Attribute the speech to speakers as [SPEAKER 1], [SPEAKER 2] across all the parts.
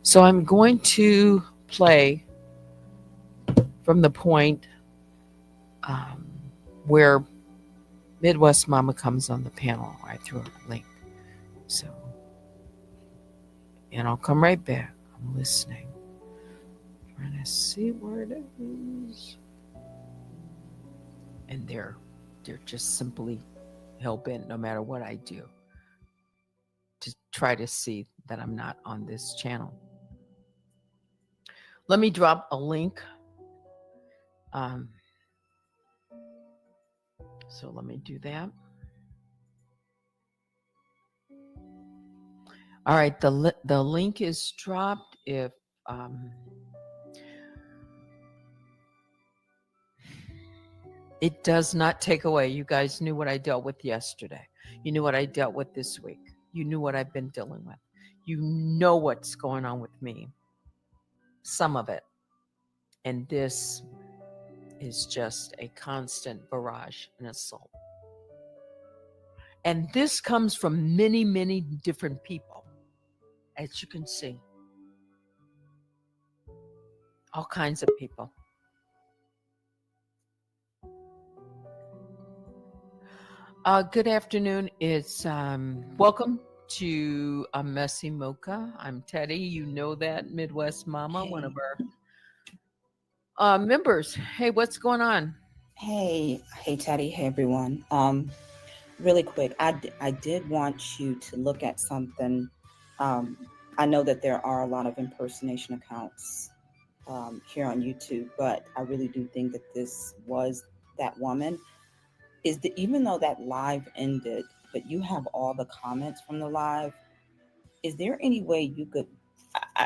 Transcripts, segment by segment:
[SPEAKER 1] So I'm going to play from the point um, where Midwest Mama comes on the panel. I threw a link. So, and I'll come right back. I'm listening. Trying to see where it is. And they're just simply hell bent no matter what I do to try to see that I'm not on this channel. Let me drop a link. Um, so let me do that. All right, the link is dropped. If it does not take away, you guys knew what I dealt with yesterday. You knew what I dealt with this week. You knew what I've been dealing with. You know what's going on with me. Some of it. And this is just a constant barrage and assault. And this comes from many, many different people, as you can see. All kinds of people. Good afternoon. It's welcome to a Messy Mocha. I'm Teddy. You know that, Midwest Mama, one of our members. Hey, what's going on?
[SPEAKER 2] Hey, Teddy. Hey, everyone. Really quick, I did want you to look at something. Um, I know that there are a lot of impersonation accounts here on YouTube, but I really do think that this was that woman. Even though that live ended, but you have all the comments from the live. Is there any way you could?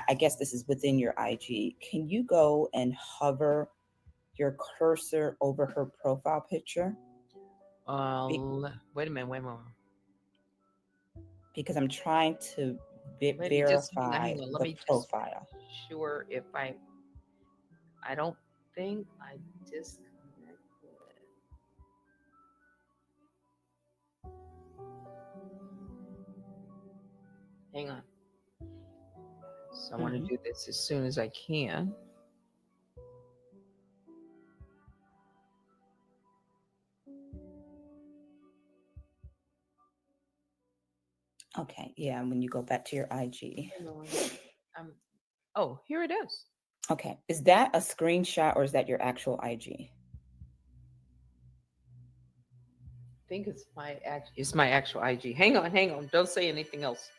[SPEAKER 2] I guess this is within your IG. Can you go and hover your cursor over her profile picture?
[SPEAKER 1] Wait a minute. Wait a minute.
[SPEAKER 2] Because I'm trying to
[SPEAKER 1] Just
[SPEAKER 2] verify
[SPEAKER 1] hang on. Let
[SPEAKER 2] the
[SPEAKER 1] me just
[SPEAKER 2] profile.
[SPEAKER 1] sure if I don't think I disconnected. Hang on. So I want to
[SPEAKER 2] Hmm.
[SPEAKER 1] do this as soon as I can.
[SPEAKER 2] Okay, yeah, when you go back to your IG.
[SPEAKER 1] Um, oh, here it is.
[SPEAKER 2] Okay, is that a screenshot or is that your actual IG?
[SPEAKER 1] I think it's my actual IG. Hang on, hang on. Don't say anything else.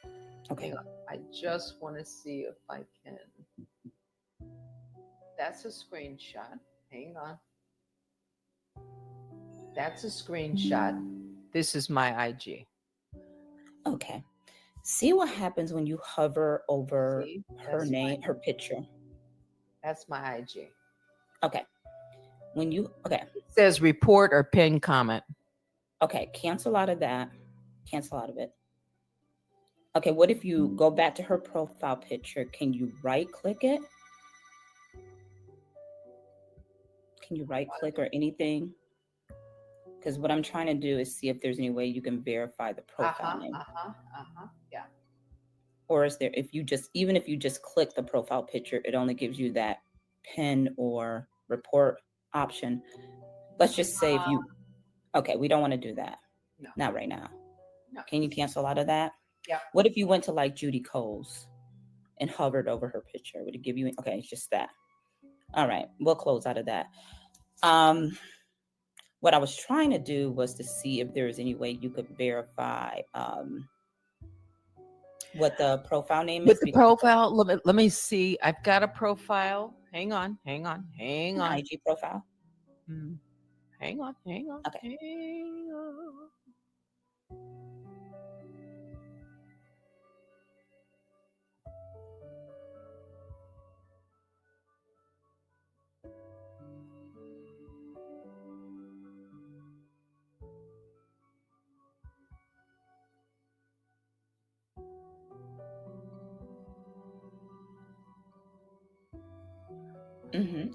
[SPEAKER 2] Okay.
[SPEAKER 1] Hang on. I just want to see if I can. That's a screenshot. Hang on. That's a screenshot. This is my IG.
[SPEAKER 2] Okay. See what happens when you hover over
[SPEAKER 1] See,
[SPEAKER 2] her name, her picture.
[SPEAKER 1] that's my IG.
[SPEAKER 2] Okay. Okay.
[SPEAKER 1] It says report or pin comment.
[SPEAKER 2] Okay, cancel out of that. Cancel out of it. Okay, what if you go back to her profile picture? Can you right click it? Can you right click or anything? Because what I'm trying to do is see if there's any way you can verify the profile name.
[SPEAKER 1] Yeah.
[SPEAKER 2] Or is there, if you just, even if you just click the profile picture, it only gives you that pin or report option. Let's just say if you, okay, we don't want to do that.
[SPEAKER 1] No.
[SPEAKER 2] Not right now.
[SPEAKER 1] No.
[SPEAKER 2] Can you cancel out of that?
[SPEAKER 1] Yeah.
[SPEAKER 2] What if you went to like Judy Coles and hovered over her picture? Would it give you, okay, it's just that. All right, we'll close out of that. What I was trying to do was to see if there was any way you could verify what the profile name
[SPEAKER 1] With
[SPEAKER 2] is.
[SPEAKER 1] the profile, let me see. I've got a profile. Hang on, hang on, hang
[SPEAKER 2] An
[SPEAKER 1] on.
[SPEAKER 2] IG profile.
[SPEAKER 1] Hang on, hang on,
[SPEAKER 2] Okay.
[SPEAKER 1] hang on.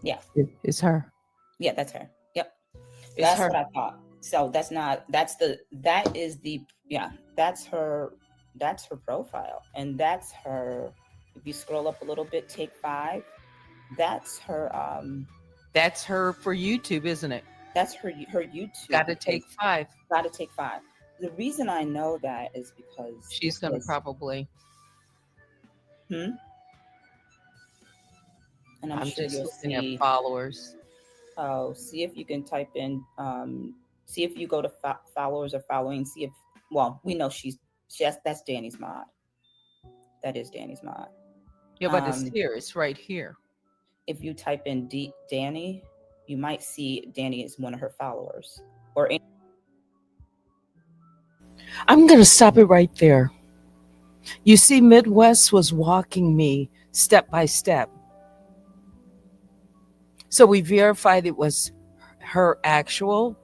[SPEAKER 2] Yeah.
[SPEAKER 1] It's her.
[SPEAKER 2] Yeah, that's her. Yep.
[SPEAKER 1] It's
[SPEAKER 2] That's
[SPEAKER 1] her.
[SPEAKER 2] what I thought. So that is the, yeah, that's her profile. And that's her, If you scroll up a little bit, take 5. That's her.
[SPEAKER 1] That's her for YouTube, isn't it?
[SPEAKER 2] That's her YouTube
[SPEAKER 1] Got to
[SPEAKER 2] because
[SPEAKER 1] take 5.
[SPEAKER 2] gotta take 5. The reason I know that is because
[SPEAKER 1] She's
[SPEAKER 2] this
[SPEAKER 1] going to
[SPEAKER 2] was
[SPEAKER 1] probably.
[SPEAKER 2] hmm, and I'm
[SPEAKER 1] I'm
[SPEAKER 2] sure
[SPEAKER 1] just
[SPEAKER 2] you'll
[SPEAKER 1] looking at
[SPEAKER 2] see.
[SPEAKER 1] followers.
[SPEAKER 2] Oh, see if you can type in. See if you go to followers or following. See if well, we know she's that's Danny's mod. That is Danny's mod.
[SPEAKER 1] Yeah, but it's
[SPEAKER 2] Um,
[SPEAKER 1] here. It's right here.
[SPEAKER 2] if you type in Danny, you might see Danny is one of her followers. Or
[SPEAKER 1] I'm going to stop it right there. You see, Midwest was walking me step by step. So we verified it was her actual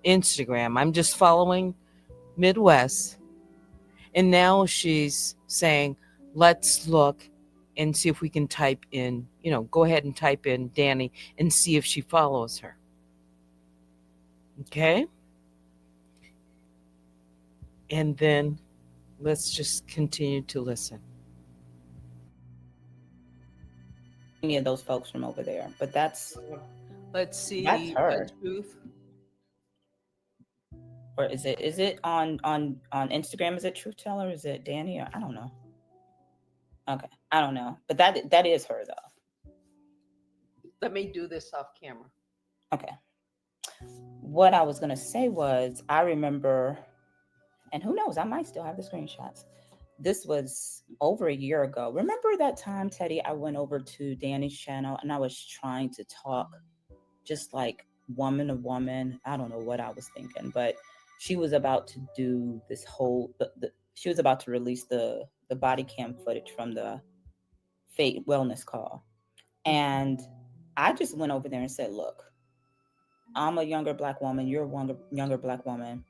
[SPEAKER 1] Instagram. I'm just following Midwest. And now she's saying, let's look and see if we can type in, go ahead and type in Danny and see if she follows her. Okay? And then let's just continue to listen.
[SPEAKER 2] any of those folks from over there, but
[SPEAKER 1] Let's
[SPEAKER 2] that's
[SPEAKER 1] see.
[SPEAKER 2] her.
[SPEAKER 1] Truth.
[SPEAKER 2] Or is it on Instagram? Is it Truth Teller? Is it Danny? Or I don't know. Okay, I don't know, but that is her though.
[SPEAKER 1] Let me do this off camera.
[SPEAKER 2] Okay. What I was gonna say was I remember, and who knows, I might still have the screenshots. This was over a year ago. Remember that time, Teddy? I went over to Danny's channel and I was trying to talk just like woman to woman. I don't know what I was thinking, but she was about to do this whole. She was about to release the body cam footage from the Fate Wellness call, and I just went over there and said, "Look, I'm a younger black woman. You're a younger black woman.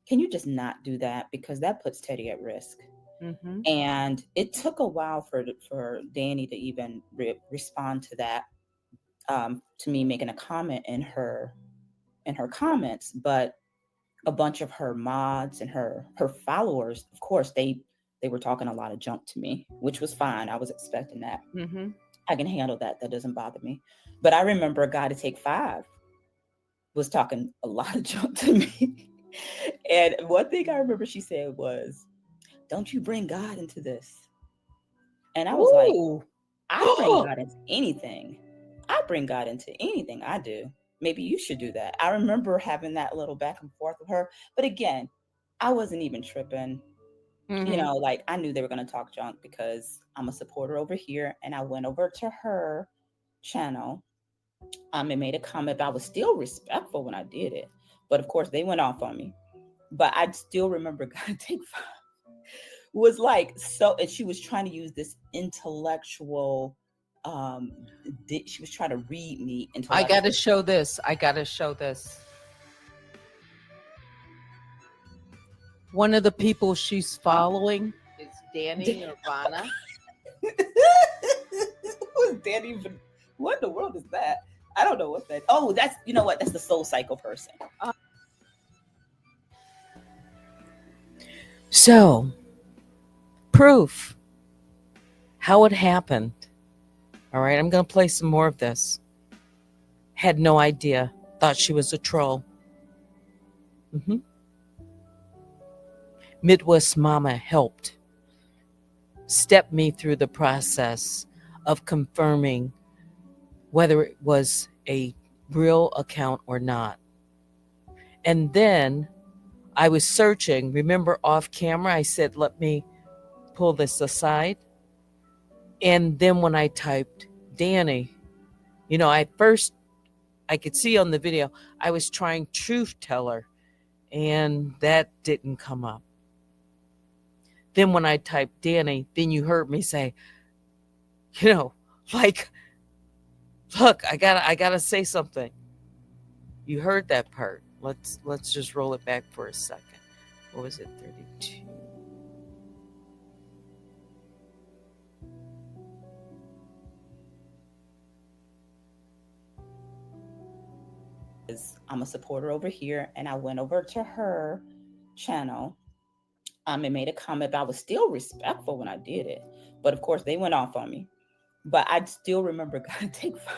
[SPEAKER 2] Can you just not do that because that puts Teddy at risk?"
[SPEAKER 1] Mm-hmm.
[SPEAKER 2] And it took a while for Danny to even respond to that, to me making a comment in her comments. But a bunch of her mods and her followers, of course, they were talking a lot of junk to me, which was fine. I was expecting that.
[SPEAKER 1] Mm-hmm.
[SPEAKER 2] I can handle that. That doesn't bother me. But I remember a guy to take 5 was talking a lot of junk to me. And one thing I remember she said was, "Don't you bring God into this?" And I was like,
[SPEAKER 1] Ooh.
[SPEAKER 2] I bring God into anything. I bring God into anything I do. Maybe you should do that. I remember having that little back and forth with her. But again, I wasn't even tripping.
[SPEAKER 1] Mm-hmm.
[SPEAKER 2] Like I knew they were going to talk junk because I'm a supporter over here. And I went over to her channel and made a comment. But I was still respectful when I did it. But of course, they went off on me. But I still remember God take 5 was like so, and she was trying to use this intellectual she was trying to read me
[SPEAKER 1] I got to
[SPEAKER 2] intellectually.
[SPEAKER 1] show this. I got to show this. One of the people she's
[SPEAKER 2] Huh?
[SPEAKER 1] following is Danny Nirvana.
[SPEAKER 2] Who is that even? What in the world is that? I don't know what that. Oh, that's, you know what? That's the Soul Cycle person.
[SPEAKER 1] So, proof how it happened. All right, I'm going to play some more of this. Had no idea. Thought she was a troll. Mm-hmm. Midwest Mama helped step me through the process of confirming whether it was a real account or not. And then I was searching. Remember, off camera, I said, let me pull this aside. And then when I typed Danny, I could see on the video, I was trying Truth Teller, and that didn't come up. Then when I typed Danny, then you heard me say, like, look, I gotta say something. You heard that part. Let's just roll it back for a second. What was it? 32.
[SPEAKER 2] I'm a supporter over here, and I went over to her channel and made a comment. But I was still respectful when I did it. But of course, they went off on me. But I still remember Gotta Take Five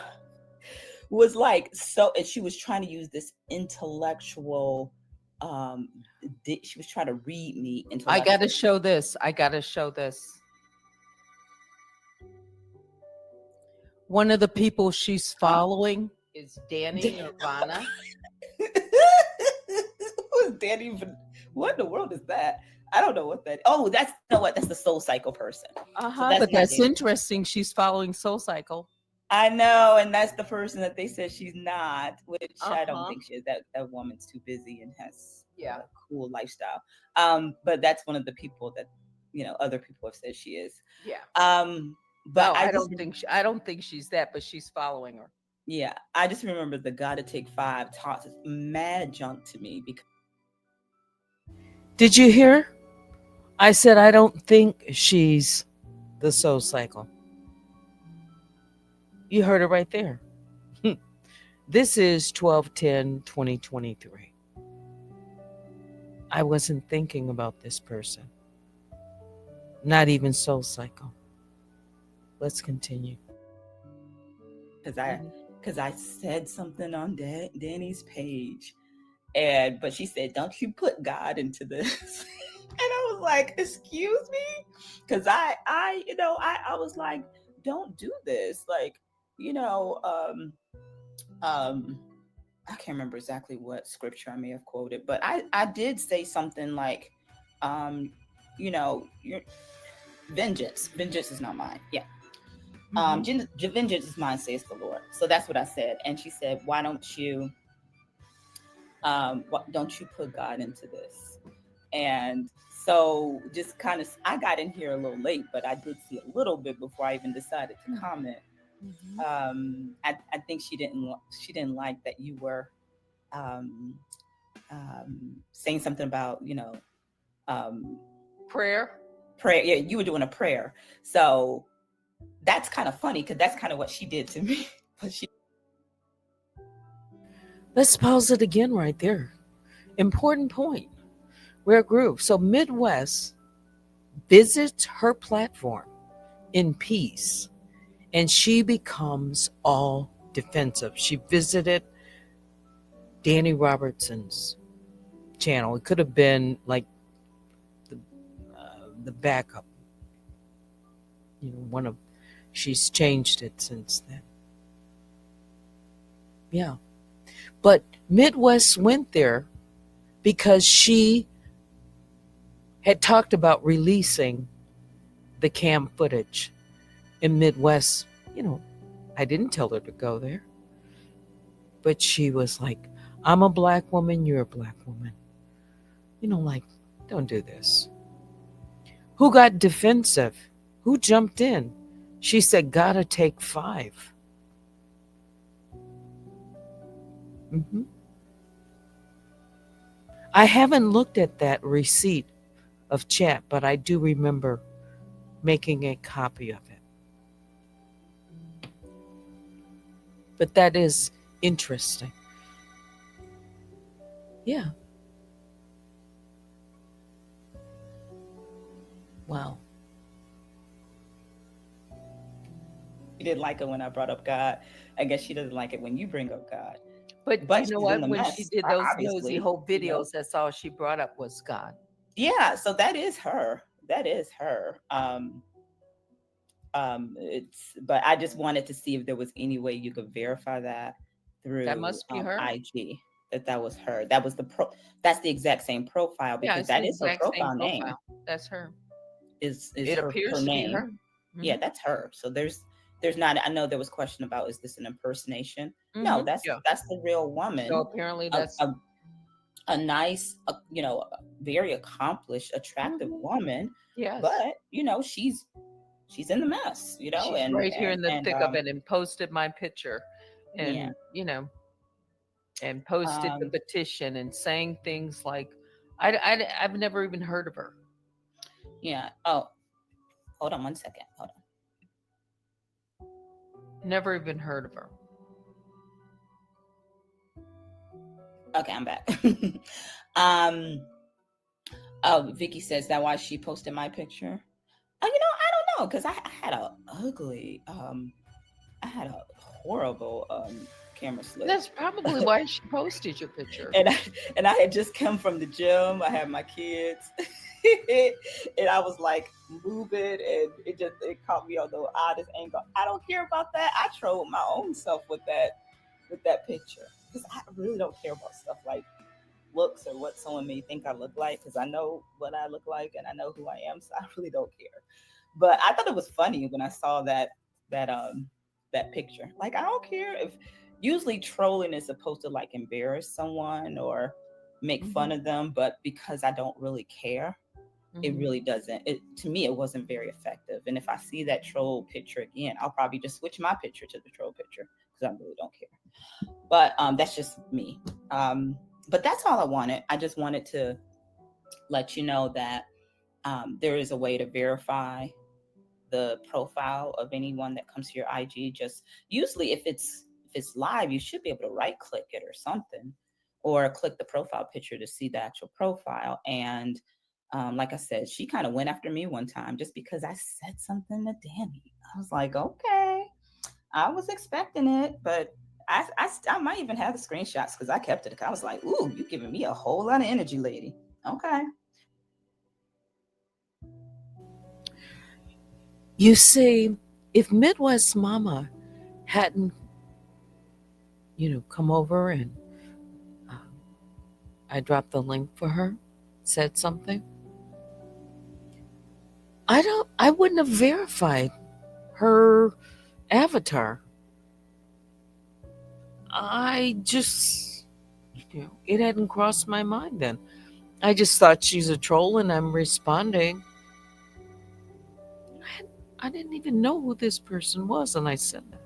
[SPEAKER 2] was like so, and she was trying to use this intellectual. Um, she was trying to read me
[SPEAKER 1] I got to
[SPEAKER 2] intellectually.
[SPEAKER 1] show this. I got to show this. One of the people she's
[SPEAKER 2] Huh?
[SPEAKER 1] following is Danny Nirvana.
[SPEAKER 2] Who's Danny? What in the world is that? I don't know what that. Oh, that's, you know what? That's the Soul Cycle person. So that's
[SPEAKER 1] But
[SPEAKER 2] not
[SPEAKER 1] that's
[SPEAKER 2] Danny.
[SPEAKER 1] interesting. She's following Soul Cycle.
[SPEAKER 2] I know, and that's the person that they said she's not, which I don't
[SPEAKER 1] Uh-huh.
[SPEAKER 2] think she is. That woman's too busy and has
[SPEAKER 1] Yeah.
[SPEAKER 2] a cool lifestyle. But that's one of the people that, other people have said she is.
[SPEAKER 1] Yeah.
[SPEAKER 2] But
[SPEAKER 1] No,
[SPEAKER 2] I
[SPEAKER 1] I
[SPEAKER 2] just,
[SPEAKER 1] don't think she's that, but she's following her.
[SPEAKER 2] yeah, I just remember the Gotta Take Five talks mad junk to me because
[SPEAKER 1] Did you hear? I said I don't think she's the Soul Cycle. You heard it right there. This is 12/10/2023. I wasn't thinking about this person. Not even Soul Cycle. Let's continue.
[SPEAKER 2] because I said something on Danny's page, but she said, "Don't you put God into this?" And I was like, "Excuse me," because I was like, "Don't do this," like, you know, I can't remember exactly what scripture I may have quoted, but I did say something like, um, your vengeance is not mine. Yeah. Vengeance is mine, says the Lord. So that's what I said. And she said, why don't you put God into this? And so just kind of, I got in here a little late, but I did see a little bit before I even decided to comment. I think she didn't like that you were um, saying something about,
[SPEAKER 1] Prayer.
[SPEAKER 2] prayer. Yeah, you were doing a prayer. So that's kind of funny because that's kind of what she did to me. But
[SPEAKER 1] Let's pause it again right there. Important point. Rare Groove. So Midwest visits her platform in peace and she becomes all defensive. She visited Danny Robertson's channel. It could have been like the backup. She's changed it since then. Yeah. But Midwest went there because she had talked about releasing the cam footage in Midwest. I didn't tell her to go there. But she was like, I'm a black woman, you're a black woman. Like, don't do this. Who got defensive? Who jumped in? She said, gotta take 5. I haven't looked at that receipt of chat, but I do remember making a copy of it. But that is interesting. Yeah. Wow.
[SPEAKER 2] she didn't like it when I brought up God. I guess she doesn't like it when you bring up God.
[SPEAKER 1] But you know
[SPEAKER 2] she's
[SPEAKER 1] what?
[SPEAKER 2] in the
[SPEAKER 1] When
[SPEAKER 2] mess,
[SPEAKER 1] she did those
[SPEAKER 2] obviously.
[SPEAKER 1] nosy whole videos, that's all she brought up was God.
[SPEAKER 2] Yeah, so that is her. That is her. But I just wanted to see if there was any way you could verify that through
[SPEAKER 1] That must be her.
[SPEAKER 2] IG, that was her. That was that's the exact same profile,
[SPEAKER 1] Yeah,
[SPEAKER 2] because
[SPEAKER 1] it's the
[SPEAKER 2] that is her
[SPEAKER 1] exact same
[SPEAKER 2] profile name.
[SPEAKER 1] profile. That's her.
[SPEAKER 2] Is
[SPEAKER 1] It
[SPEAKER 2] her
[SPEAKER 1] appears to be
[SPEAKER 2] name.
[SPEAKER 1] her.
[SPEAKER 2] Yeah, that's her. So there's not, I know there was question about, is this an impersonation? No, that's
[SPEAKER 1] Yeah.
[SPEAKER 2] the real woman.
[SPEAKER 1] So apparently
[SPEAKER 2] a,
[SPEAKER 1] that's
[SPEAKER 2] a nice, very accomplished, attractive woman.
[SPEAKER 1] yes.
[SPEAKER 2] But she's in the mess,
[SPEAKER 1] She's
[SPEAKER 2] and
[SPEAKER 1] right here in the thick of it, and posted my picture,
[SPEAKER 2] yeah.
[SPEAKER 1] and and posted the petition and saying things like, I've never even heard of her.
[SPEAKER 2] Yeah. Oh, hold on one second. Hold on.
[SPEAKER 1] Never even heard of her.
[SPEAKER 2] Okay, I'm back. Oh, Vicky says that why she posted my picture. I don't know, because I had a ugly, I had a horrible camera slip.
[SPEAKER 1] That's probably why she posted your picture.
[SPEAKER 2] and I, and I had just come from the gym. I had my kids, and I was like moving, and it caught me on the oddest angle. I don't care about that. I trolled my own self with that picture because I really don't care about stuff like looks or what someone may think I look like because I know what I look like and I know who I am, so I really don't care. But I thought it was funny when I saw that that picture. Like I don't care if usually trolling is supposed to like embarrass someone or make fun
[SPEAKER 1] Hmm.
[SPEAKER 2] of them, but because I don't really care, it
[SPEAKER 1] Hmm.
[SPEAKER 2] really doesn't. It to me it wasn't very effective. And if I see that troll picture again, I'll probably just switch my picture to the troll picture because I really don't care. But that's just me. Um, but that's all I wanted. I just wanted to let you know that there is a way to verify the profile of anyone that comes to your IG. Just usually if it's live, you should be able to right click it or something, or click the profile picture to see the actual profile. And like I said, she kind of went after me one time just because I said something to Danny. I was like, okay, I was expecting it, but I might even have the screenshots because I kept it. I was like, ooh, you giving me a whole lot of energy, lady. Okay.
[SPEAKER 1] You see, if Midwest Mama hadn't, come over and uh, I dropped the link for her, said something, I wouldn't have verified her avatar. I just, it hadn't crossed my mind then. I just thought she's a troll and I'm responding. I didn't even know who this person was, and I said that.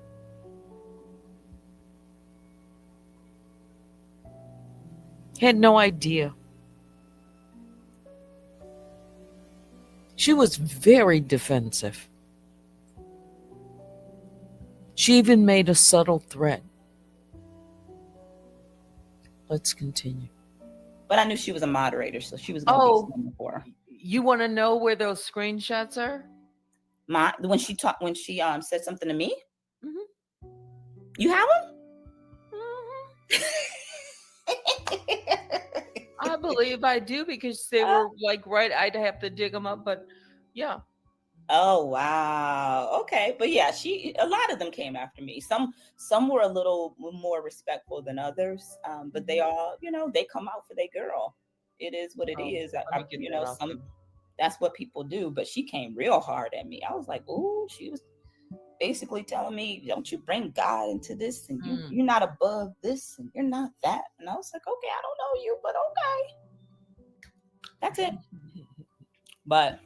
[SPEAKER 1] Had no idea. She was very defensive. She even made a subtle threat. Let's continue.
[SPEAKER 2] But I knew she was a moderator, so she was going to be
[SPEAKER 1] Oh,
[SPEAKER 2] someone for her.
[SPEAKER 1] you want to know where those screenshots are?
[SPEAKER 2] My when she said something to me.
[SPEAKER 1] Hmm.
[SPEAKER 2] You have
[SPEAKER 1] Hmm.
[SPEAKER 2] them?
[SPEAKER 1] I believe I do because they
[SPEAKER 2] Uh,
[SPEAKER 1] were like right. I'd have to dig them up, but yeah.
[SPEAKER 2] oh wow. Okay, but yeah, she a lot of them came after me. Some were a little more respectful than others, but they
[SPEAKER 1] Mhm.
[SPEAKER 2] all they come out for their girl. It is what it
[SPEAKER 1] Oh,
[SPEAKER 2] is.
[SPEAKER 1] let me get that off
[SPEAKER 2] Some
[SPEAKER 1] them.
[SPEAKER 2] that's what people do. But she came real hard at me. I was like, ooh, she was basically telling me, don't you bring God into this, and
[SPEAKER 1] Mm.
[SPEAKER 2] you're not above this, and you're not that. And I was like, okay, I don't know you, but okay, that's it. But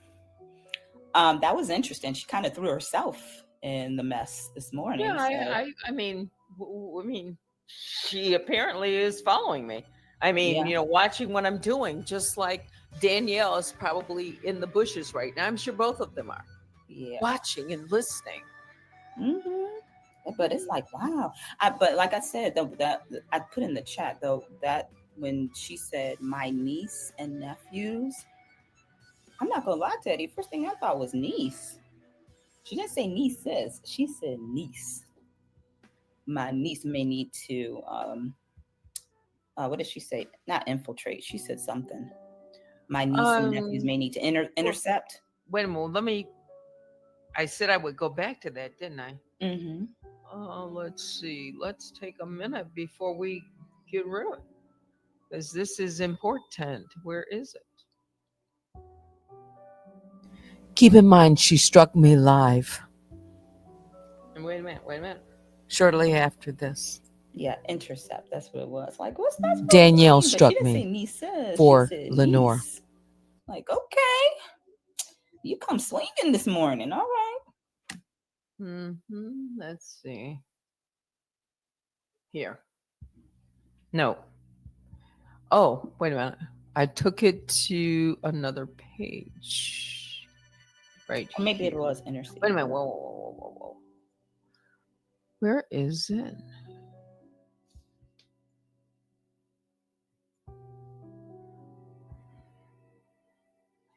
[SPEAKER 2] that was interesting. She kind of threw herself in the mess this
[SPEAKER 1] Yeah,
[SPEAKER 2] morning. So
[SPEAKER 1] I mean, I mean, she apparently is following me. I mean,
[SPEAKER 2] yeah,
[SPEAKER 1] watching what I'm doing, just like Danielle is probably in the bushes right now. I'm sure both of them are
[SPEAKER 2] yeah.
[SPEAKER 1] watching and listening.
[SPEAKER 2] But it's like wow. But like I said, that I put in the chat though that when she said my niece and nephews, I'm not gonna lie, Teddy. First thing I thought was niece. She didn't say nieces. She said niece. My niece may need to what did she say? Not infiltrate. She said something. My niece and nephews
[SPEAKER 1] Um,
[SPEAKER 2] may need to
[SPEAKER 1] well,
[SPEAKER 2] intercept.
[SPEAKER 1] wait a minute. Let me. I said I would go back to that, didn't I?
[SPEAKER 2] Mm-hmm.
[SPEAKER 1] Let's see. Let's take a minute before we get rid of it, because this is important. Where is it? Keep in mind, she struck me live. And wait a minute. Wait a minute. Shortly after this,
[SPEAKER 2] Yeah, intercept. That's what it was. Like, what's that supposed to
[SPEAKER 1] Danielle
[SPEAKER 2] mean? But she
[SPEAKER 1] struck
[SPEAKER 2] didn't say
[SPEAKER 1] me
[SPEAKER 2] nieces. She
[SPEAKER 1] for
[SPEAKER 2] said
[SPEAKER 1] Lenore.
[SPEAKER 2] niece. Like, okay, you come swinging this morning. All right.
[SPEAKER 1] Let's see. Here. No. Oh, wait a minute. I took it to another page. Right
[SPEAKER 2] Or maybe it
[SPEAKER 1] here.
[SPEAKER 2] was
[SPEAKER 1] Wait
[SPEAKER 2] intercede.
[SPEAKER 1] a minute. Whoa, whoa, whoa, whoa, whoa, whoa. Where is it?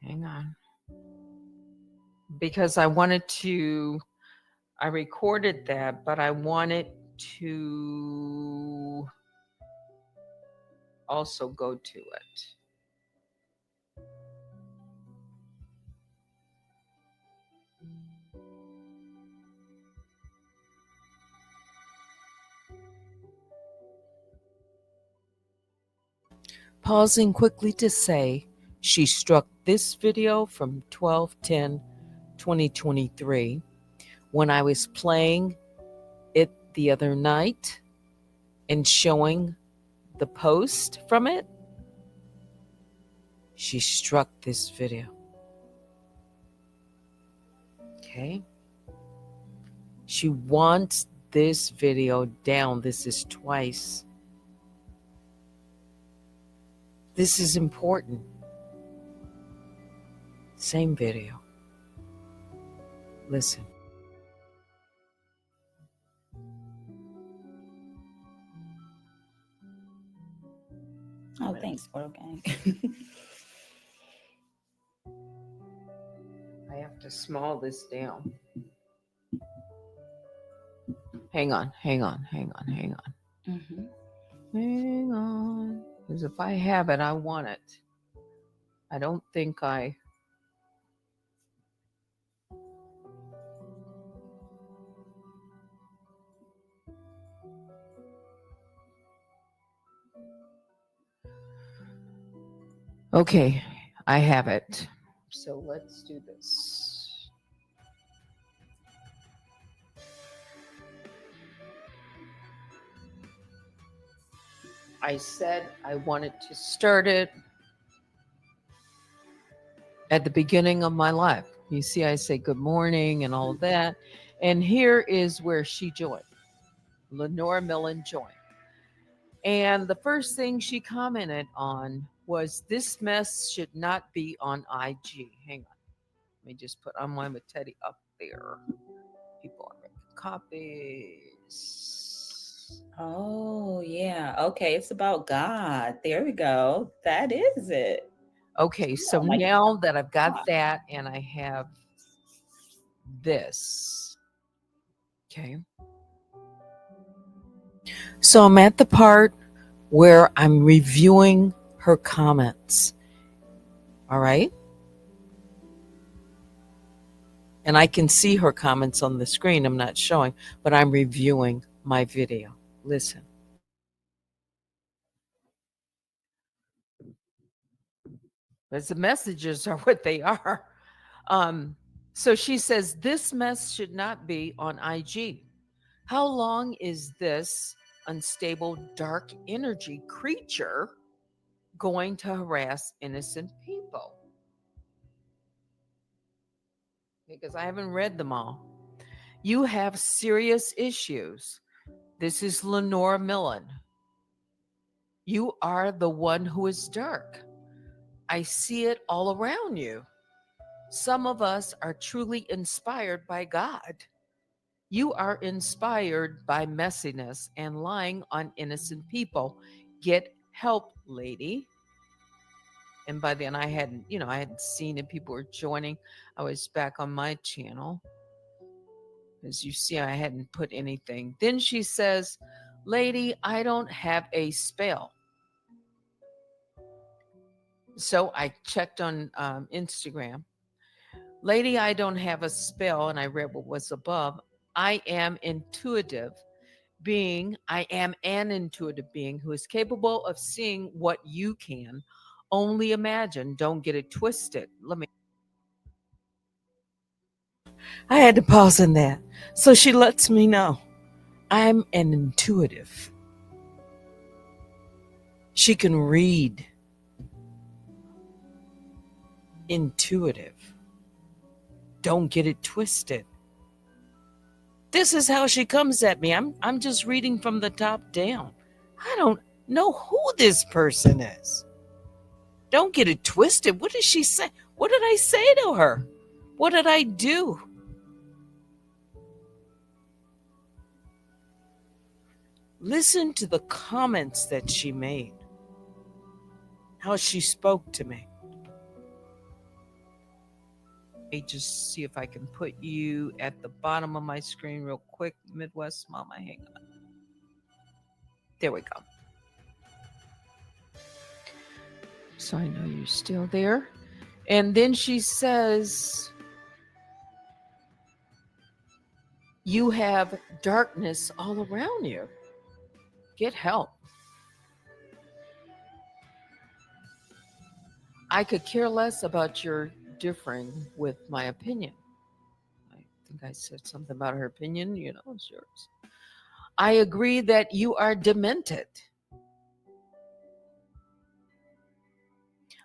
[SPEAKER 1] Hang on. because I recorded that, but I wanted to also go to it. Pausing quickly to say, she struck this video from 12/10/2023 when I was playing it the other night and showing the post from it. She struck this video. Okay. She wants this video down. This is twice. This is important. Same video. Listen.
[SPEAKER 2] Oh, thanks, Squirrel Gang.
[SPEAKER 1] I have to small this down. Hang on.
[SPEAKER 2] Mm-hmm.
[SPEAKER 1] Hang on. Because if I have it, I want it. I don't think I... Okay, I have it. So let's do this. I said I wanted to start it at the beginning of my life. You see, I say good morning and all of that. And here is where she joined. Lenora Millen joined. And the first thing she commented on was, this mess should not be on IG. Hang on. Let me just put Unwind with Teddy up there. People are making copies.
[SPEAKER 2] Oh, yeah. Okay. It's about God. There we go. That is it.
[SPEAKER 1] Okay, so
[SPEAKER 2] like
[SPEAKER 1] now that I've got that and I have this, okay. So I'm at the part where I'm reviewing her comments. All right. And I can see her comments on the screen. I'm not showing, but I'm reviewing my video. Listen. Because the messages are what they are. So she says, this mess should not be on IG. How long is this unstable dark energy creature going to harass innocent people? Because I haven't read them all. You have serious issues. This is Lenora Millen. You are the one who is dark. I see it all around you. Some of us are truly inspired by God. You are inspired by messiness and lying on innocent people. Get help, lady. And by then I hadn't seen it. People were joining. I was back on my channel. As you see, I hadn't put anything. Then she says, lady, I don't have a spell. So I checked on Instagram. Lady, I don't have a spell. And I read what was above. I am intuitive being. I am an intuitive being who is capable of seeing what you can only imagine. Don't get it twisted. I had to pause in that. So she lets me know I'm an intuitive. She can read. Intuitive. Don't get it twisted. This is how she comes at me. I'm just reading from the top down. I don't know who this person is. Don't get it twisted. What did she say? What did I say to her? What did I do? Listen to the comments that she made. How she spoke to me. Let me just see if I can put you at the bottom of my screen real quick. Midwest Mama, hang on. There we go. So I know you're still there. And then she says, you have darkness all around you. Get help. I could care less about your differing with my opinion. I think I said something about her opinion. It's yours. I agree that you are demented.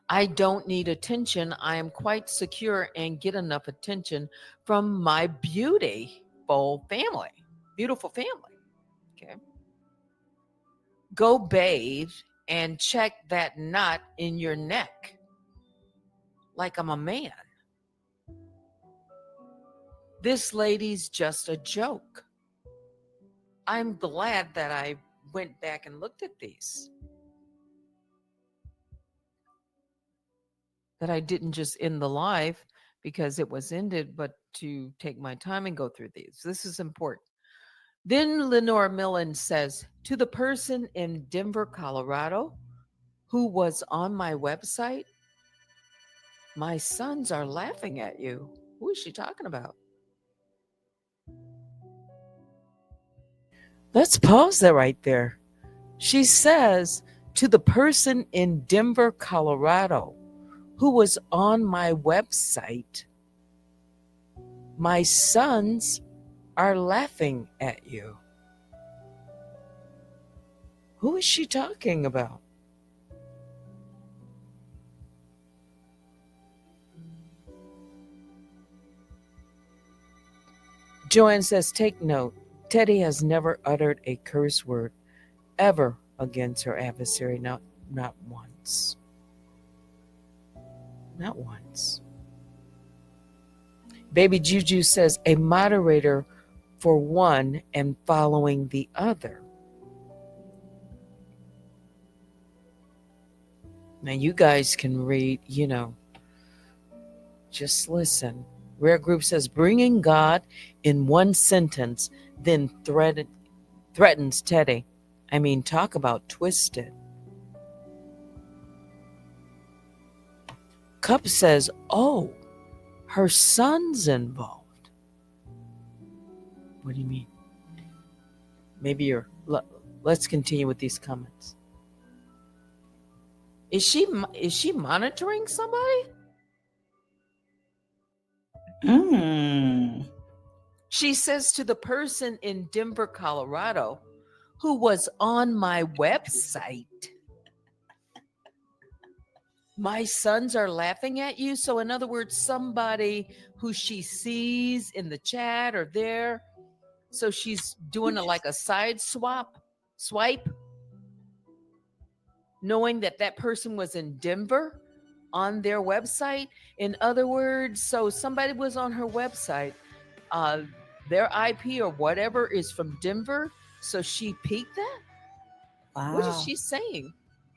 [SPEAKER 1] I don't need attention. I am quite secure and get enough attention from my beautiful family. Beautiful family. Okay. Go bathe and check that knot in your neck like I'm a man. This lady's just a joke. I'm glad that I went back and looked at these. That I didn't just end the live because it was ended, but to take my time and go through these. This is important. Then Lenore Millen says, to the person in Denver, Colorado, who was on my website, my sons are laughing at you. Who is she talking about? Let's pause that right there. She says, to the person in Denver, Colorado, who was on my website, my sons are laughing at you. Who is she talking about? Joanne says, take note, Teddy has never uttered a curse word ever against her adversary, not once. Not once. Baby Juju says, a moderator for one and following the other. Now you guys can read, just listen. Rare Group says, bringing God in one sentence, then threatens Teddy. I mean, talk about twisted. Cup says, oh, her son's involved. What do you mean? Maybe let's continue with these comments. Is she monitoring somebody? She says to the person in Denver, Colorado, who was on my website, my sons are laughing at you. So in other words, somebody who she sees in the chat or there. So she's doing like a side swipe, knowing that person was in Denver on their website. In other words, so somebody was on her website. Their IP or whatever is from Denver. So she peeked that?
[SPEAKER 2] Wow.
[SPEAKER 1] What is she saying?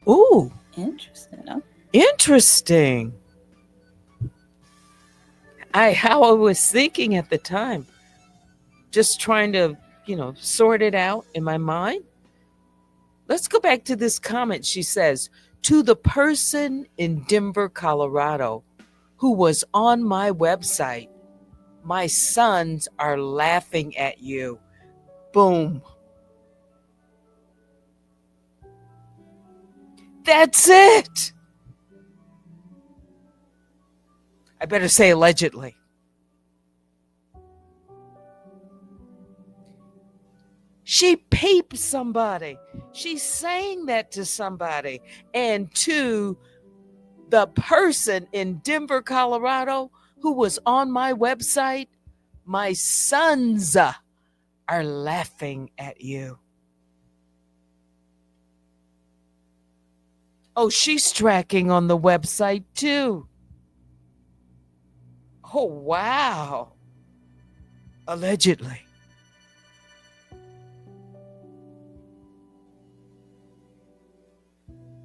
[SPEAKER 1] Ooh.
[SPEAKER 2] Interesting. Huh?
[SPEAKER 1] Interesting. How I was thinking at the time, just trying to, sort it out in my mind. Let's go back to this comment. She says, to the person in Denver, Colorado, who was on my website, my sons are laughing at you. Boom. That's it. I better say allegedly. She peeped somebody. She's saying that to somebody. And to the person in Denver, Colorado, who was on my website, my sons are laughing at you. Oh, she's tracking on the website too. Oh, wow. Allegedly.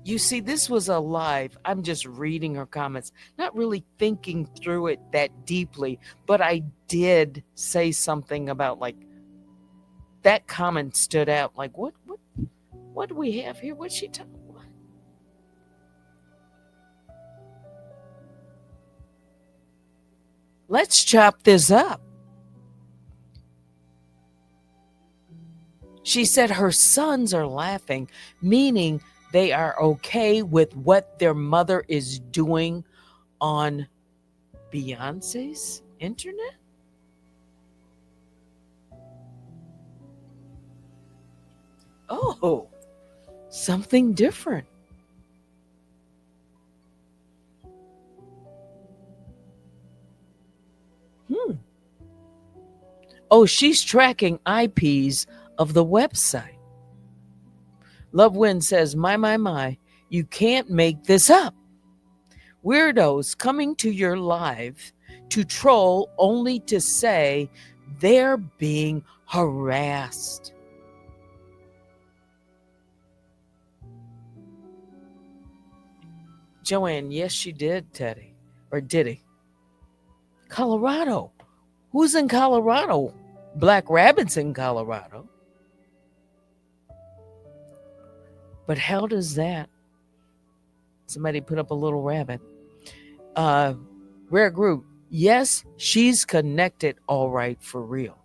[SPEAKER 1] You see, this was a live. I'm just reading her comments, not really thinking through it that deeply, but I did say something about like that comment stood out. Like, what do we have here? What's she talking about? Let's chop this up. She said her sons are laughing, meaning they are okay with what their mother is doing on Beyonce's internet. Oh, something different. Hmm. Oh, she's tracking IPs of the website. Love Win says, my, you can't make this up. Weirdos coming to your live to troll only to say they're being harassed. Joanne, yes, she did, Teddy. Or did he? Colorado. Who's in Colorado? Black Rabbit's in Colorado. But how does that? Somebody put up a little rabbit. Rare Group. Yes, she's connected all right for real.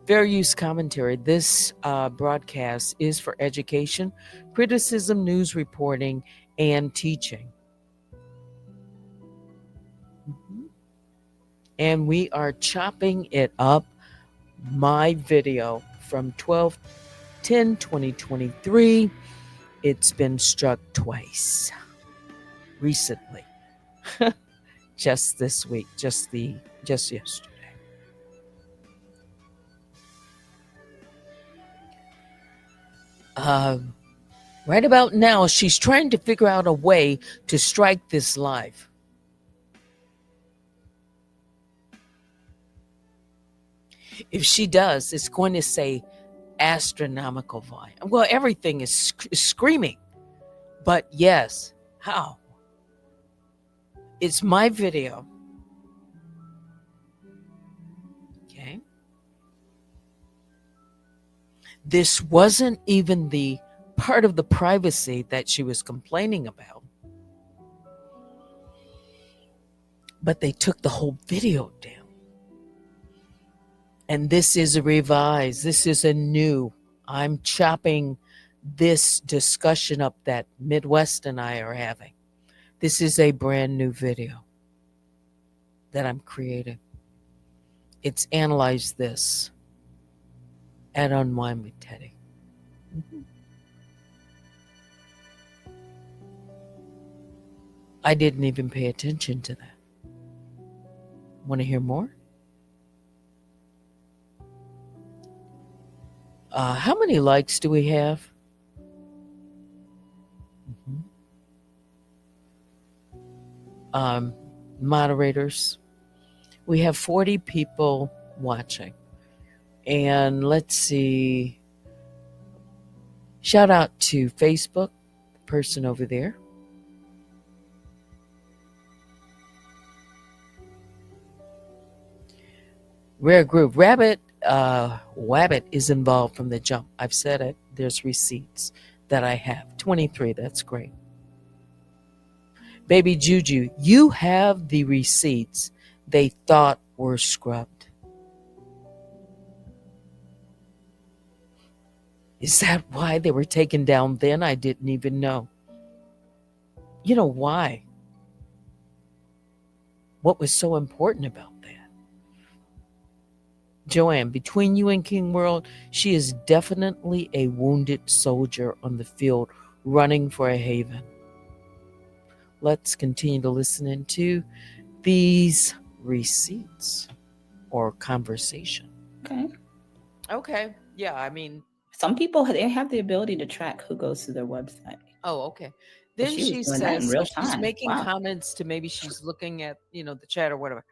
[SPEAKER 1] Fair use commentary. This broadcast is for education, criticism, news reporting, and teaching. And we are chopping it up. My video from 12/10/2023. It's been struck twice recently. Just this week, just yesterday. Right about now, she's trying to figure out a way to strike this live. If she does, it's going to say astronomical volume. Well, everything is screaming. But yes, how? It's my video. Okay. This wasn't even the part of the privacy that she was complaining about. But they took the whole video down. And this is a revised. This is a new. I'm chopping this discussion up that Midwest and I are having. This is a brand new video that I'm creating. It's Analyze This at Unwind with Teddy. I didn't even pay attention to that. Want to hear more? How many likes do we have? Moderators. We have 40 people watching. And let's see. Shout out to Facebook, the person over there. Rare Group. Wabbit is involved from the jump. I've said it. There's receipts that I have. 23. That's great. Baby Juju, you have the receipts they thought were scrubbed. Is that why they were taken down then? I didn't even know. You know why? What was so important about that? Joanne, between you and King World, she is definitely a wounded soldier on the field running for a haven. Let's continue to listen into these receipts or conversation. Okay. Yeah, I mean,
[SPEAKER 2] some people, they have the ability to track who goes to their website.
[SPEAKER 1] Oh, okay. Then she says,
[SPEAKER 2] real
[SPEAKER 1] so she's making comments to, maybe she's looking at, the chat or whatever.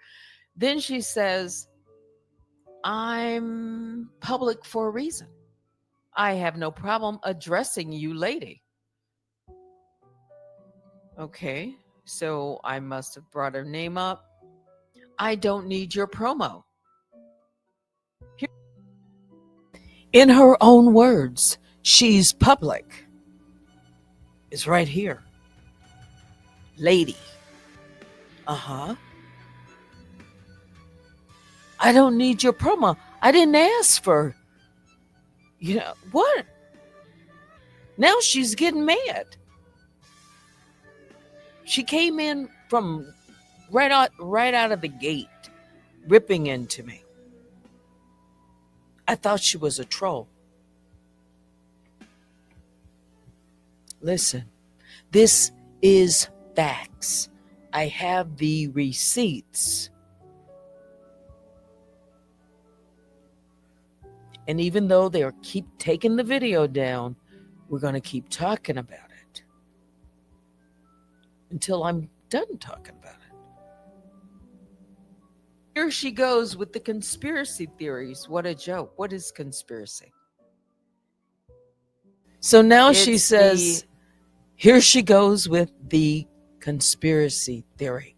[SPEAKER 1] Then she says, I'm public for a reason. I have no problem addressing you, lady. Okay, so I must have brought her name up. I don't need your promo. In her own words, she's public. It's right here. Lady. Uh-huh. I don't need your promo. I didn't ask for, what? Now she's getting mad. She came in from right out of the gate, ripping into me. I thought she was a troll. Listen, this is facts. I have the receipts. And even though they'll keep taking the video down, we're going to keep talking about it until I'm done talking about it. Here she goes with the conspiracy theories. What a joke. What is conspiracy? So now she says, here she goes with the conspiracy theory.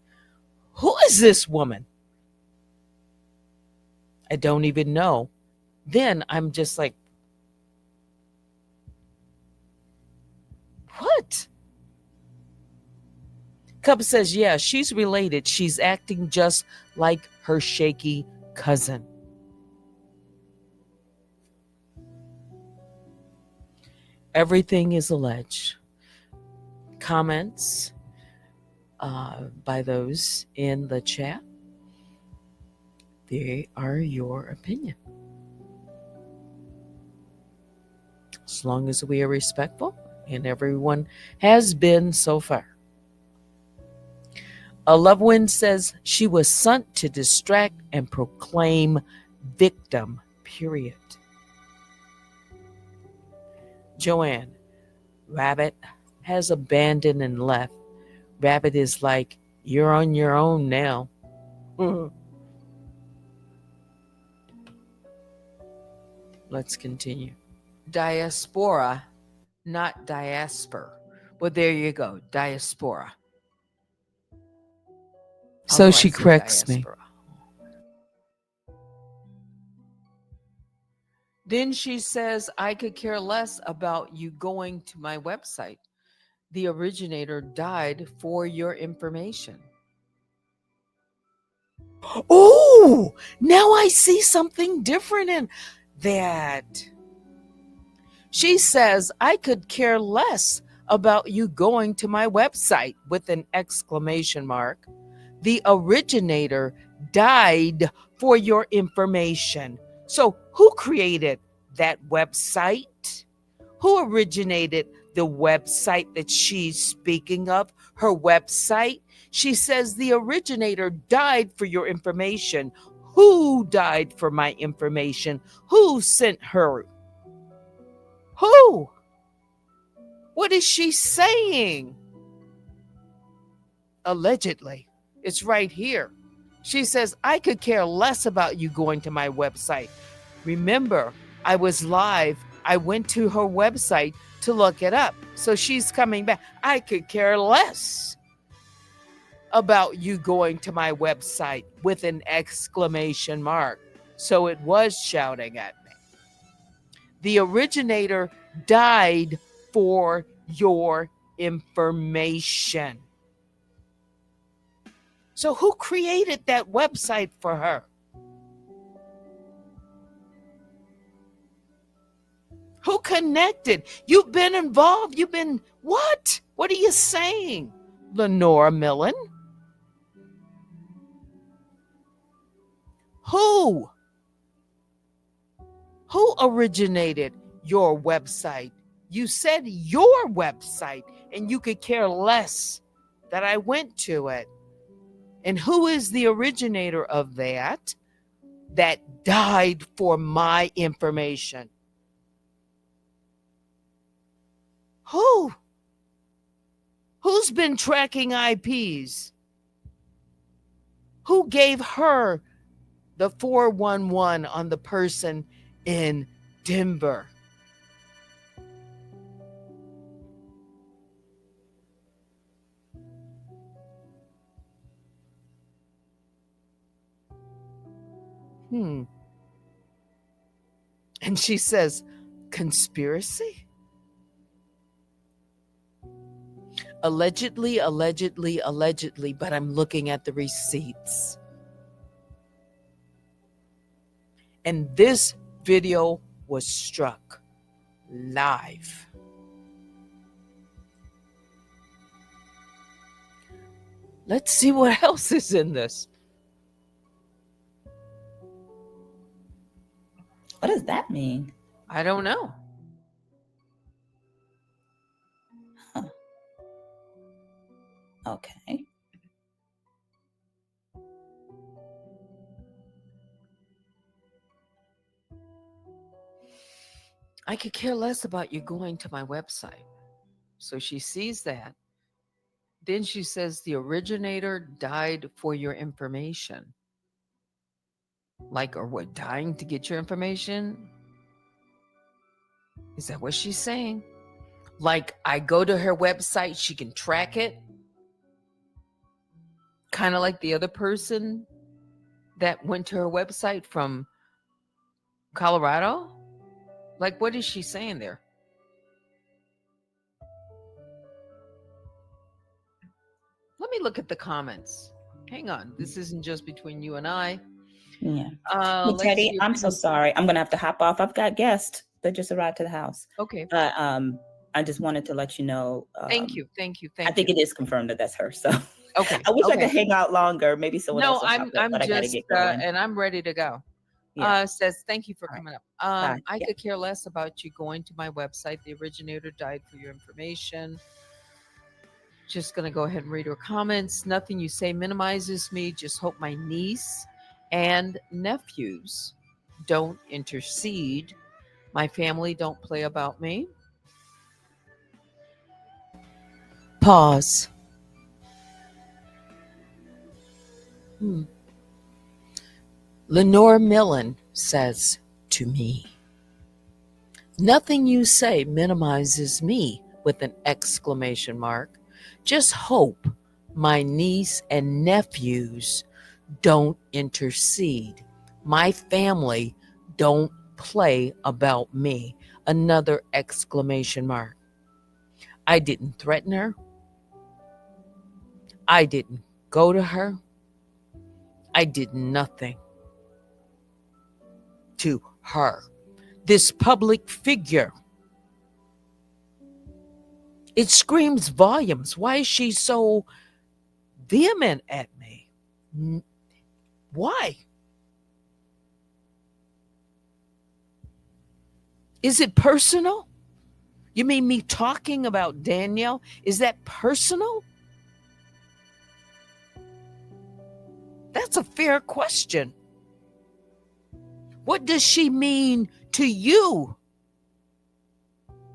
[SPEAKER 1] Who is this woman? I don't even know. Then I'm just like, what? Cub says, yeah, she's related. She's acting just like her shaky cousin. Everything is alleged. Comments by those in the chat, they are your opinion. As long as we are respectful, and everyone has been so far. A loved one says she was sent to distract and proclaim victim, period. Joanne, Rabbit has abandoned and left. Rabbit is like, you're on your own now. Let's continue. Diaspora, not diaspora. Well, there you go, diaspora. So she corrects me. Then she says, I could care less about you going to my website. The originator died for your information. Oh, now I see something different in that. She says, I could care less about you going to my website with an exclamation mark. The originator died for your information. So who created that website? Who originated the website that she's speaking of? Her website? She says the originator died for your information. Who died for my information? Who sent her? Who? What is she saying? Allegedly. It's right here. She says, I could care less about you going to my website. Remember, I was live. I went to her website to look it up. So she's coming back. I could care less about you going to my website with an exclamation mark. So it was shouting at me. The originator died for your information. So who created that website for her? Who connected? You've been involved. You've been what? What are you saying, Lenora Millen? Who? Who originated your website? You said your website, and you could care less that I went to it. And who is the originator of that died for my information? Who? Who's been tracking IPs? Who gave her the 411 on the person in Denver? And she says, conspiracy? Allegedly, but I'm looking at the receipts. And this video was struck live. Let's see what else is in this.
[SPEAKER 2] What does that mean?
[SPEAKER 1] I don't know.
[SPEAKER 2] Huh. Okay.
[SPEAKER 1] I could care less about you going to my website. So she sees that. Then she says the originator died for your information. Like, or what, dying to get your information? Is that what she's saying? Like, I go to her website, she can track it. Kind of like the other person that went to her website from Colorado. Like, what is she saying there? Let me look at the comments. Hang on. This isn't just between you and I.
[SPEAKER 2] Yeah.
[SPEAKER 1] Let's
[SPEAKER 2] Teddy,
[SPEAKER 1] see
[SPEAKER 2] I'm so sorry. I'm gonna have to hop off. I've got guests that just arrived to the house.
[SPEAKER 1] Okay.
[SPEAKER 2] But I just wanted to let you know.
[SPEAKER 1] Thank you.
[SPEAKER 2] I think it is confirmed that that's her. So
[SPEAKER 1] Okay.
[SPEAKER 2] I wish I
[SPEAKER 1] Okay.
[SPEAKER 2] could hang out longer. Maybe someone else will hop up,
[SPEAKER 1] I'm
[SPEAKER 2] but I gotta
[SPEAKER 1] just
[SPEAKER 2] get going.
[SPEAKER 1] and I'm ready to go.
[SPEAKER 2] Yeah.
[SPEAKER 1] Says thank you for
[SPEAKER 2] All right.
[SPEAKER 1] coming up.
[SPEAKER 2] Bye.
[SPEAKER 1] I
[SPEAKER 2] Yeah.
[SPEAKER 1] could care less about you going to my website. The originator died for your information. Just gonna go ahead and read her comments. Nothing you say minimizes me. Just hope my niece and nephews don't intercede. My family don't play about me. Pause. Lenore Millen says to me, nothing you say minimizes me, with an exclamation mark. Just hope my niece and nephews don't intercede. My family don't play about me. Another exclamation mark. I didn't threaten her. I didn't go to her. I did nothing to her. This public figure. It screams volumes. Why is she so vehement at me? Why? Is it personal? You mean me talking about Danielle? Is that personal? That's a fair question. What does she mean to you?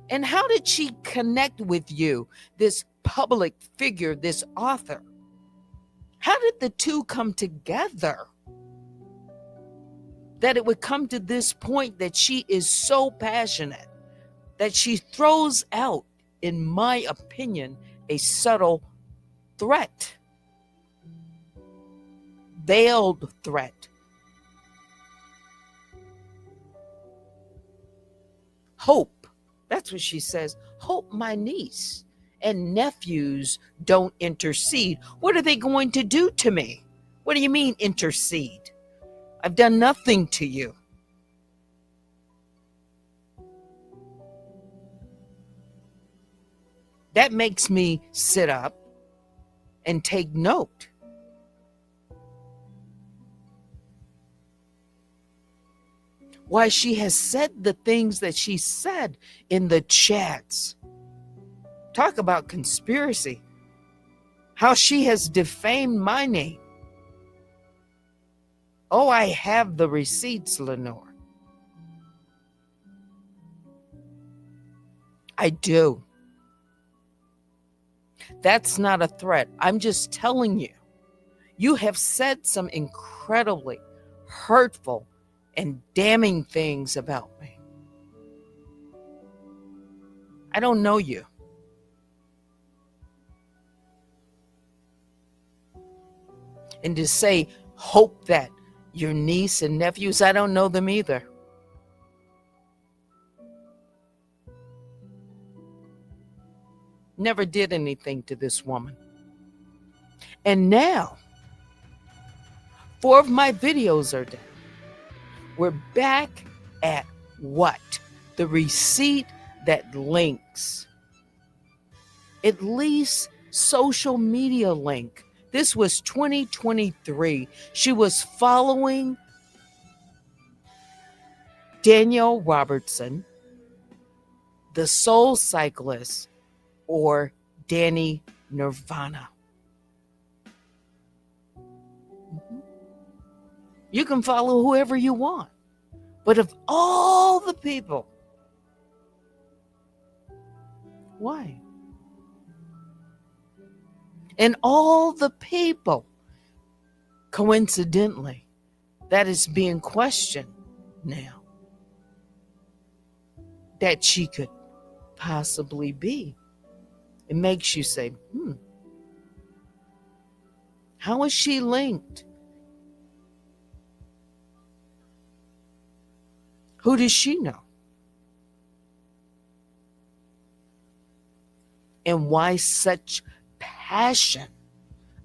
[SPEAKER 1] And how did she connect with you, this public figure, this author? How did the two come together? That it would come to this point that she is so passionate that she throws out, in my opinion, a subtle threat, veiled threat. Hope. That's what she says. Hope my niece and nephews don't intercede. What are they going to do to me? What do you mean intercede? I've done nothing to you. That makes me sit up and take note. Why she has said the things that she said in the chats. Talk about conspiracy. How she has defamed my name. Oh, I have the receipts, Lenore. I do. That's not a threat. I'm just telling you. You have said some incredibly hurtful and damning things about me. I don't know you. And to say, hope that Your niece and nephews, I don't know them either. Never did anything to this woman. And now, 4 of my videos are down. We're back at what? The receipt that links. At least social media link. This was 2023. She was following Danielle Robertson, the Soul Cyclist, or Danny Nirvana. You can follow whoever you want. But of all the people, why? And all the people, coincidentally, that is being questioned now, that she could possibly be. It makes you say, how is she linked? Who does she know? And why such passion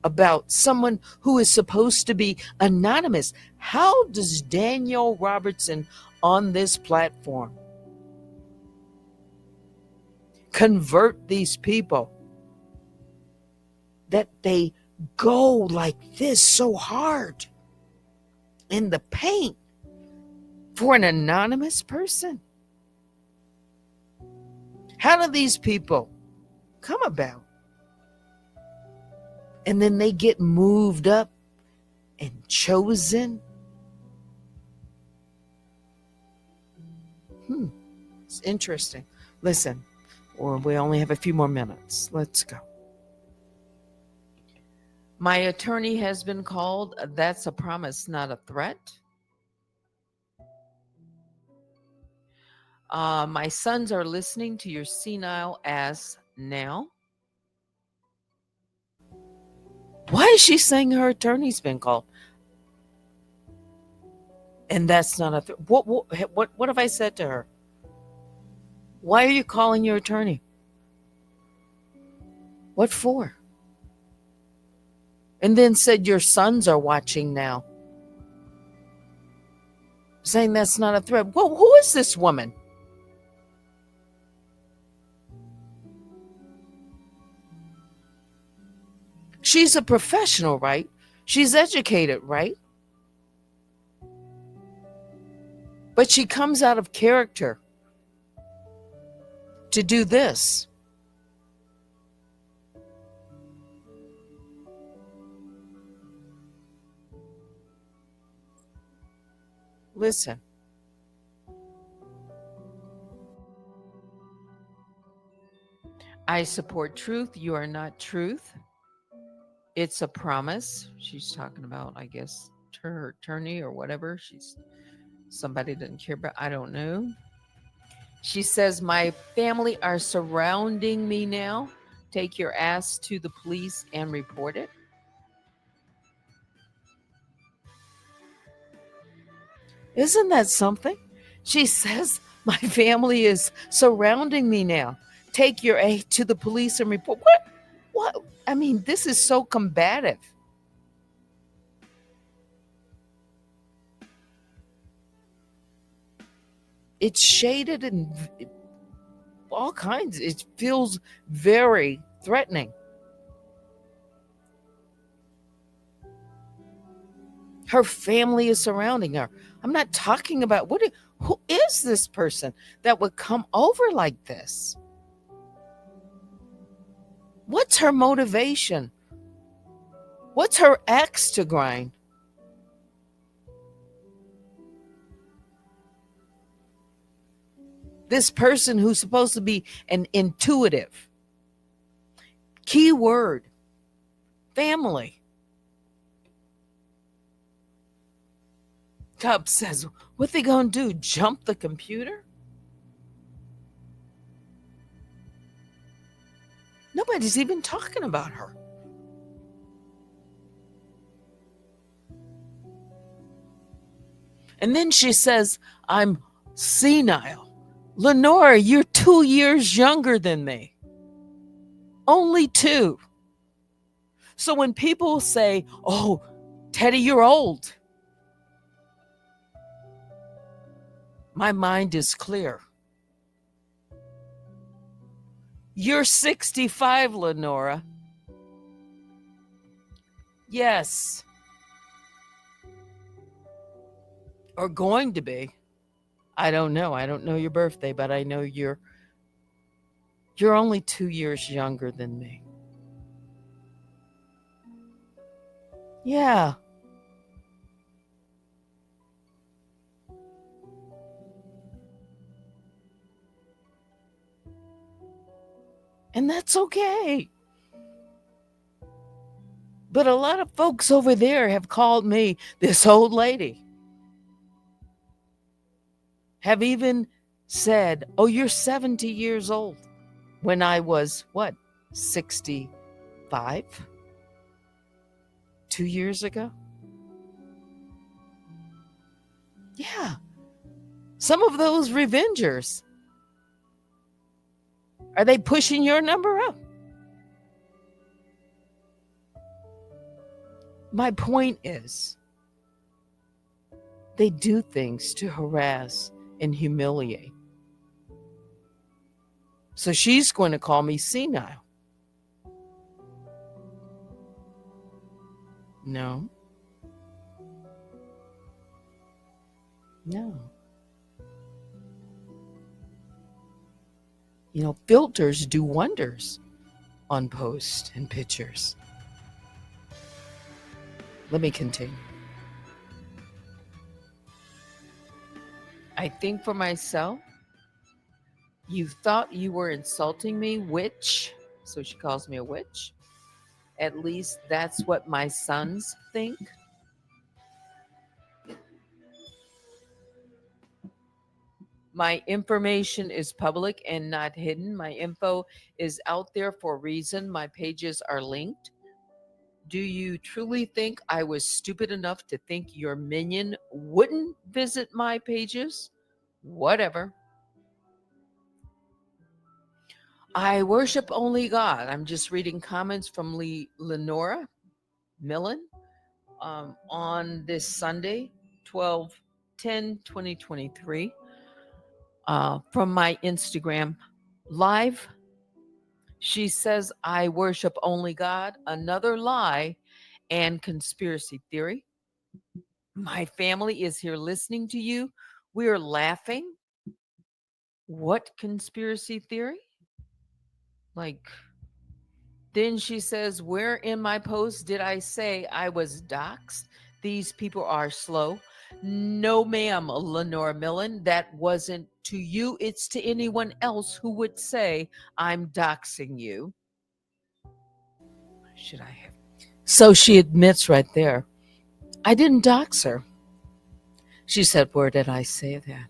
[SPEAKER 1] about someone who is supposed to be anonymous? How does Danielle Robertson on this platform convert these people that they go like this so hard in the paint for an anonymous person? How do these people come about? And then they get moved up and chosen. It's interesting. Listen, or we only have a few more minutes. Let's go. My attorney has been called. That's a promise, not a threat. My sons are listening to your senile ass now. Why is she saying her attorney's been called? And that's not a threat. What have I said to her? Why are you calling your attorney? What for? And then said your sons are watching now. Saying that's not a threat. Well, who is this woman? She's a professional, right? She's educated, right? But she comes out of character to do this. Listen. I support truth. You are not truth. It's a promise. She's talking about, I guess, her attorney or whatever. Somebody didn't care about. I don't know. She says, my family are surrounding me now. Take your ass to the police and report it. Isn't that something? She says, my family is surrounding me now. Take your ass to the police and report. What? I mean, this is so combative. It's shaded and all kinds. It feels very threatening. Her family is surrounding her. I'm not talking about who is this person that would come over like this? What's her motivation? What's her axe to grind? This person who's supposed to be an intuitive. Key word, family. Cub says, what they gonna do? Jump the computer? Nobody's even talking about her. And then she says, I'm senile. Lenora, you're 2 years younger than me. Only 2. So when people say, oh, Teddy, you're old, my mind is clear. You're 65, Lenora. Yes. Or going to be. I don't know. I don't know your birthday, but I know you're only 2 years younger than me. Yeah. And that's okay. But a lot of folks over there have called me this old lady. Have even said, oh, you're 70 years old. When I was, what, 65? 2 years ago? Yeah. Some of those revengers. Are they pushing your number up? My point is, they do things to harass and humiliate. So she's going to call me senile. No. No. You know, filters do wonders on posts and pictures. Let me continue. I think for myself, you thought you were insulting me, witch. So she calls me a witch. At least that's what my sons think. My information is public and not hidden. My info is out there for a reason. My pages are linked. Do you truly think I was stupid enough to think your minion wouldn't visit my pages? Whatever. I worship only God. I'm just reading comments from Lenora Millen on this Sunday, 12/10/2023, from my Instagram live. She says, I worship only God, another lie and conspiracy theory. My family is here listening to you. We're laughing. What conspiracy theory? Like, then she says, where in my post did I say I was doxxed? These people are slow. No, ma'am, Lenora Millen, that wasn't to you. It's to anyone else who would say I'm doxing you. Should I have? So she admits right there, I didn't dox her. She said, where did I say that?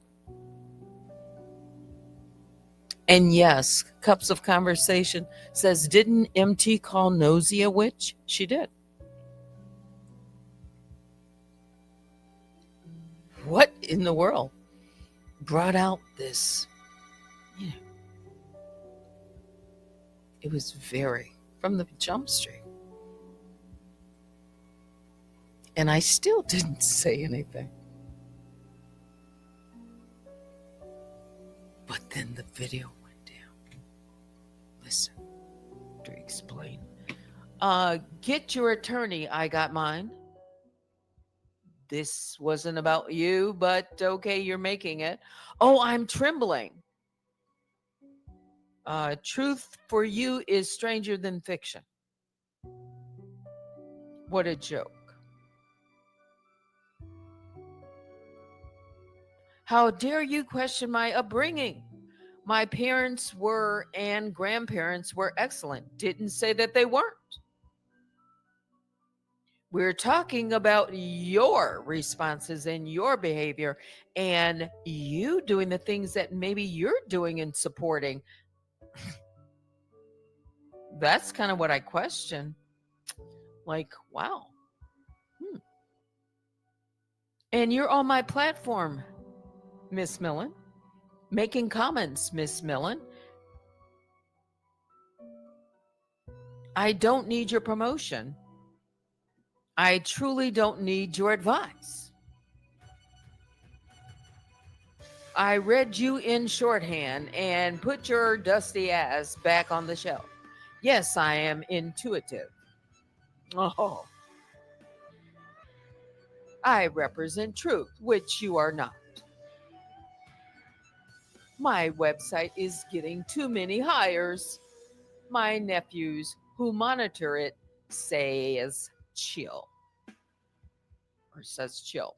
[SPEAKER 1] And yes, Cups of Conversation says, didn't MT call Nosy a witch? She did. What in the world brought out this? You know, it was very from the jump street. And I still didn't say anything. But then the video went down. Listen to explain. Get your attorney. I got mine. This wasn't about you, but okay, you're making it. Oh, I'm trembling. Truth for you is stranger than fiction. What a joke. How dare you question my upbringing? My parents were and grandparents were excellent. Didn't say that they weren't. We're talking about your responses and your behavior and you doing the things that maybe you're doing and supporting. That's kind of what I question. Like, wow. And you're on my platform, Miss Millen, making comments, Miss Millen. I don't need your promotion. I truly don't need your advice. I read you in shorthand and put your dusty ass back on the shelf. Yes, I am intuitive. Oh, I represent truth, which you are not. My website is getting too many hires. My nephews who monitor it says chill or says chill.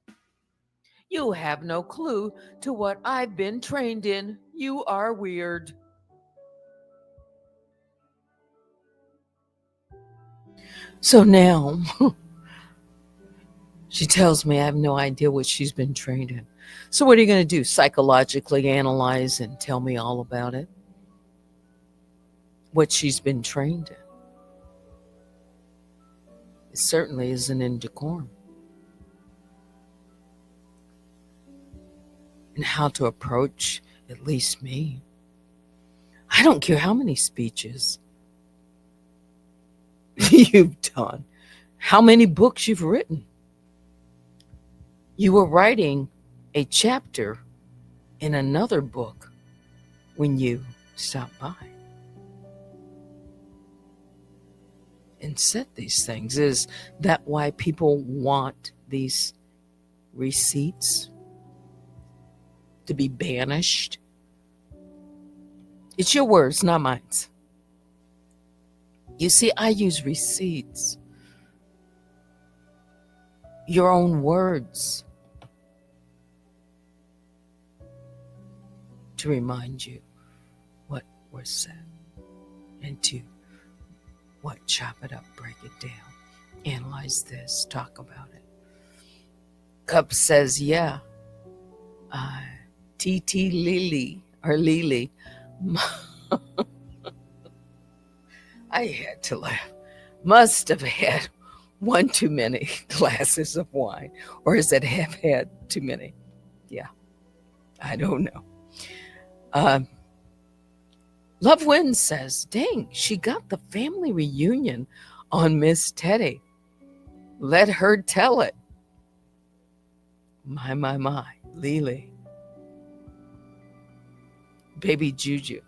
[SPEAKER 1] You have no clue to what I've been trained in. You are weird. So now she tells me I have no idea what she's been trained in. So what are you going to do? Psychologically analyze and tell me all about it? What she's been trained in? It certainly isn't in decorum. And how to approach at least me. I don't care how many speeches you've done, how many books you've written. You were writing a chapter in another book when you stopped by and said these things. Is that why people want these receipts to be banished? It's your words, not mine. You see, I use receipts, your own words, to remind you what was said and to what, chop it up, break it down, analyze this, talk about it. Cup says, yeah, TT Lily, or Lily, I had to laugh. Must have had one too many glasses of wine, or is it have had too many? Yeah, I don't know. Love Wins says, dang, she got the family reunion on Miss Teddy. Let her tell it. My, Lily. Baby Juju,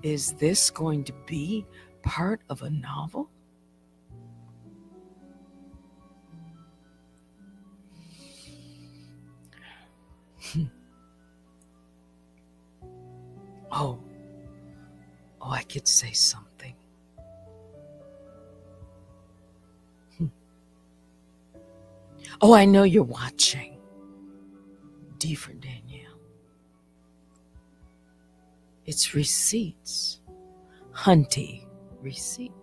[SPEAKER 1] is this going to be part of a novel? Oh, I could say something. Oh, I know you're watching DForDanielle. It's receipts. HUNTY receipts.